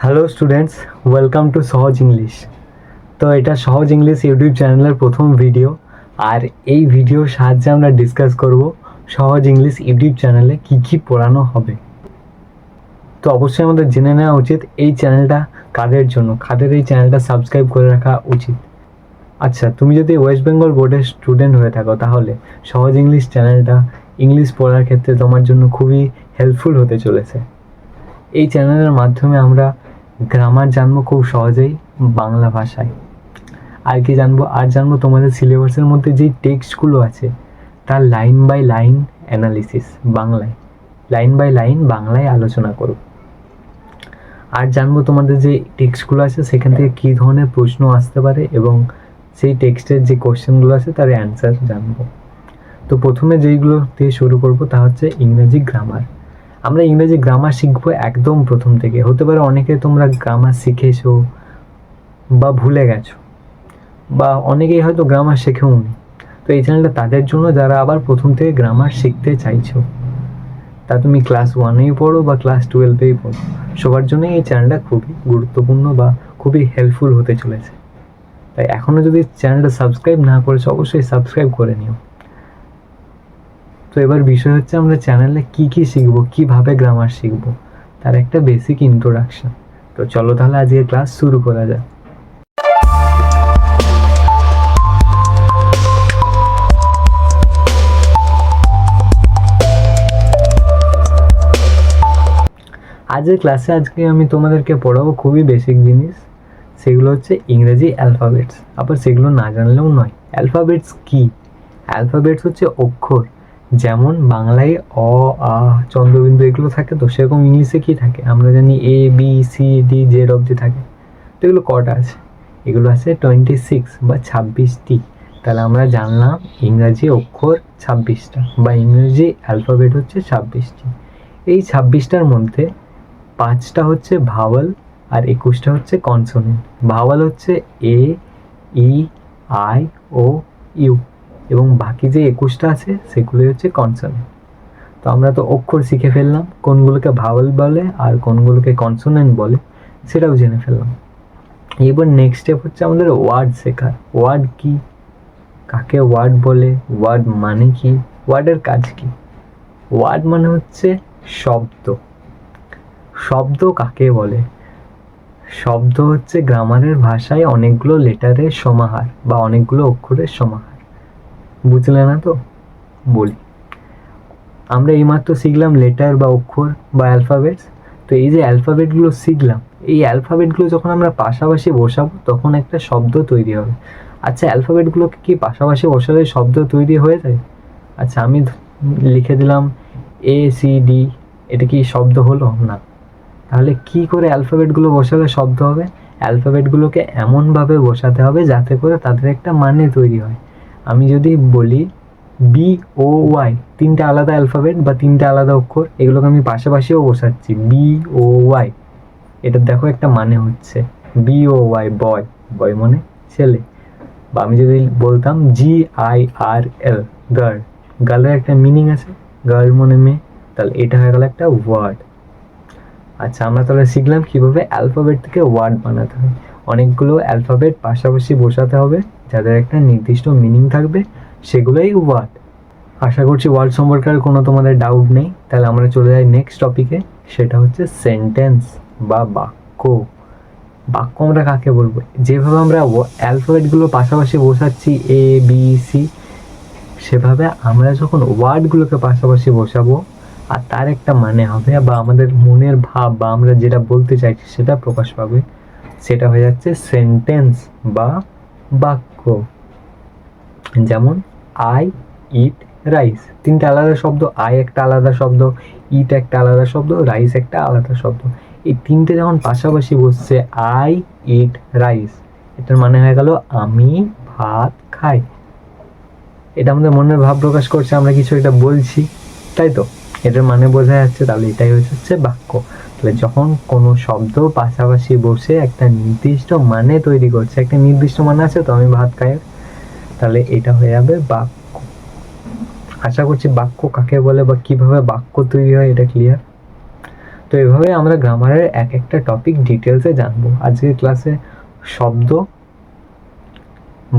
Hello students, welcome to সহজ English. তো এটা সহজ ইংলিশ ইউটিউব চ্যানেলের প্রথম ভিডিও। আর এই ভিডিওর সাহায্যে আমরা ডিসকাস করব সহজ ইংলিশ ইউটিউব চ্যানেলে কী কী পড়ানো হবে। তো অবশ্যই আমাদের জেনে নেওয়া উচিত এই চ্যানেলটা কাদের জন্য, কাদের এই চ্যানেলটা সাবস্ক্রাইব করে রাখা উচিত। আচ্ছা, তুমি যদি ওয়েস্ট বেঙ্গল বোর্ডের স্টুডেন্ট হয়ে থাকো তাহলে সহজ ইংলিশ চ্যানেলটা ইংলিশ পড়ার ক্ষেত্রে তোমার জন্য খুবই হেল্পফুল হতে চলেছে। এই চ্যানেলের মাধ্যমে আমরা গ্রামার জানবো খুব সহজেই বাংলা ভাষায়। আর কি জানবো? আর জানবো তোমাদের সিলেবাসের মধ্যে যেই টেক্সটগুলো আছে তার লাইন বাই লাইন অ্যানালিসিস বাংলায়, লাইন বাই লাইন বাংলায় আলোচনা করব। আর জানবো তোমাদের যে টেক্সটগুলো আছে সেখান থেকে কী ধরনের প্রশ্ন আসতে পারে এবং সেই টেক্সটের যে কোশ্চেনগুলো আছে তার অ্যান্সার জানবো। তো প্রথমে যেইগুলো দিয়ে শুরু করব তা হচ্ছে ইংরেজি গ্রামার। আমরা ইংরেজি গ্রামার শিখবো একদম প্রথম থেকে। হতে পারে অনেকে তোমরা গ্রামার শিখেছো বা ভুলে গেছো, বা অনেকেই হয়তো গ্রামার শেখেও নি। তো এই চ্যানেলটা তাদের জন্য যারা আবার প্রথম থেকে গ্রামার শিখতে চাইছো, তা তুমি ক্লাস 1-এই পড়ো বা ক্লাস 12-এই পড়ো, সবার জন্যই এই চ্যানেলটা খুবই গুরুত্বপূর্ণ বা খুবই হেল্পফুল হতে চলেছে। তাই এখনও যদি চ্যানেলটা সাবস্ক্রাইব না করেছো অবশ্যই সাবস্ক্রাইব করে নিও। তো এবার বিষয় হচ্ছে আমরা চ্যানেলে কি কি শিখবো, কিভাবে গ্রামার শিখবো, তার একটা বেসিক ইন্ট্রোডাকশন। তো চলো তাহলে আজকে ক্লাস শুরু করা যাক। আজকের ক্লাসে আজকে আমি তোমাদেরকে পড়াবো খুবই বেসিক জিনিস, সেগুলো হচ্ছে ইংরেজি অ্যালফাবেটস। আবার সেগুলো না জানলেও নয়। অ্যালফাবেটস কি? অ্যালফাবেটস হচ্ছে অক্ষর। যেমন বাংলায় অ, আ, চন্দ্রবিন্দু এগুলো থাকে, তো সেরকম ইংলিশে কি থাকে আমরা জানি A B C D Z অবধি থাকে। তো এগুলো কটা আছে? এগুলো আছে 26 বা 26টি। তাহলে আমরা জানলাম ইংরাজি অক্ষর 26টা বা ইংরেজি অ্যালফাবেট হচ্ছে 26টি। এই 26টার মধ্যে 5টা হচ্ছে ভাওয়াল আর 21টা হচ্ছে কনসোনেন্ট। ভাওয়াল হচ্ছে এ, ই, আই, ও, ইউ, এবং বাকি যে 21টা আছে সেগুলো হচ্ছে কনসোনেন্ট। তো আমরা তো অক্ষর শিখে ফেললাম, কোনগুলোকে ভাওয়াল বলে আর কোনগুলোকে কনসোনেন্ট বলে সেটাও জেনে ফেললাম। এবার নেক্সট স্টেপ হচ্ছে আমাদের ওয়ার্ড শেখার। ওয়ার্ড কি, কাকে ওয়ার্ড বলে, ওয়ার্ড মানে কি, ওয়ার্ডের কাজ কি? ওয়ার্ড মানে হচ্ছে শব্দ। শব্দ কাকে বলে? শব্দ হচ্ছে গ্রামারের ভাষায় অনেকগুলো লেটারের সমাহার বা অনেকগুলো অক্ষরের সমাহার। বুঝলে না তো? বলি, আমরা এইমাত্র শিখলাম লেটার বা অক্ষর বা অ্যালফাবেটস। তো এই যে অ্যালফাবেটগুলো শিখলাম, এই অ্যালফাবেটগুলো যখন আমরা পাশাপাশি বসাবো তখন একটা শব্দ তৈরি হবে। আচ্ছা, অ্যালফাবেটগুলোকে কি পাশাপাশি বসালে শব্দ তৈরি হয়ে যায়? আচ্ছা, আমি লিখে দিলাম এ সি ডি, এটা কি শব্দ হলো? না। তাহলে কি করে অ্যালফাবেটগুলো বসালে শব্দ হবে? অ্যালফাবেটগুলোকে এমনভাবে বসাতে হবে যাতে করে তাদের একটা মানে তৈরি হয়। আমি যদি বলি বি ও ওয়াই, তিনটে আলাদা অ্যালফাবেট বা তিনটে আলাদা অক্ষর, এগুলোকে আমি পাশাপাশিও বসাচ্ছি বি ও ওয়াই, এটা দেখো একটা মানে হচ্ছে বি ও ওয়াই, বয়, বয় মানে ছেলে। বা আমি যদি বলতাম G I R L, girl, গার্লের একটা মিনিং আছে, গার্ল মানে মেয়ে, তাহলে এটা হয়ে গেল একটা ওয়ার্ড। আচ্ছা, আমরা তাহলে শিখলাম কিভাবে অ্যালফাবেট থেকে ওয়ার্ড বানাতে হয়। অনেকগুলো অ্যালফাবেট পাশাপাশি বসাতে হবে যাদের একটা নির্দিষ্ট মিনিং থাকবে, সেগুলোই ওয়ার্ড। আশা করছি ওয়ার্ড সম্পর্কে আর কোনো তোমাদের ডাউট নেই। তাহলে আমরা চলে যাই নেক্সট টপিকে, সেটা হচ্ছে সেন্টেন্স বা বাক্য। বাক্য আমরা কাকে বলবো? যেভাবে আমরা অ্যালফাবেটগুলো পাশাপাশি বসাচ্ছি এ বি সি, সেভাবে আমরা যখন ওয়ার্ডগুলোকে পাশাপাশি বসাবো আর তার একটা মানে হবে বা আমাদের মনের ভাব বা আমরা যেটা বলতে চাইছি সেটা প্রকাশ পাবে, সেটা হয়ে যাচ্ছে সেন্টেন্স বা বাক্য। যেমন আই ইট রাইস, তিনটা আলাদা শব্দ। আই একটা আলাদা শব্দ, ইট একটা আলাদা শব্দ, রাইস একটা আলাদা শব্দ। এই তিনটে যখন পাশাপাশি বসছে আই ইট রাইস, এটার মানে হয়ে গেল আমি ভাত খাই। এটা আমাদের মনের ভাব প্রকাশ করছে, আমরা কিছু একটা বলছি, তাই তো? এটার মানে বোঝা যাচ্ছে। তাহলে এটাই হচ্ছে বাক্য। তাহলে যখন কোনো শব্দ পাশাপাশি বসে একটা নির্দিষ্ট মানে তৈরি করছে, একটা নির্দিষ্ট মানে আছে তো আমি ভাত খাই, তাহলে এটা হয়ে যাবে বাক্য। আশা করছি বাক্য কাকে বলে বা কিভাবে বাক্য তৈরি হয় এটা ক্লিয়ার। তো এভাবে আমরা গ্রামারের এক একটা টপিক ডিটেলসে জানবো। আজকের ক্লাসে শব্দ,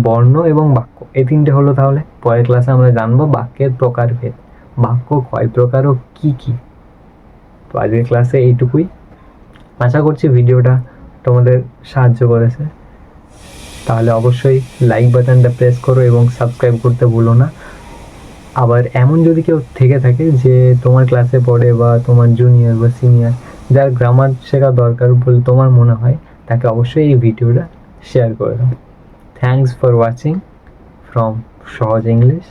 বর্ণ এবং বাক্য, এই তিনটে হলো। তাহলে পরের ক্লাসে আমরা জানবো বাক্যের প্রকারভেদ, বাক্য কয় প্রকার ও কি কি। তো আজকের ক্লাসে এইটুকুই। আশা করছি ভিডিওটা তোমাদের সাহায্য করেছে। তাহলে অবশ্যই লাইক বাটনটা প্রেস করো এবং সাবস্ক্রাইব করতে ভুলো না। আবার এমন যদি কেউ থেকে থাকে যে তোমার ক্লাসে পড়ে বা তোমার জুনিয়র বা সিনিয়র, যার গ্রামার শেখা দরকার বলে তোমার মনে হয়, তাকে অবশ্যই এই ভিডিওটা শেয়ার করে দাও। থ্যাংকস ফর ওয়াচিং ফ্রম সহজ ইংলিশ।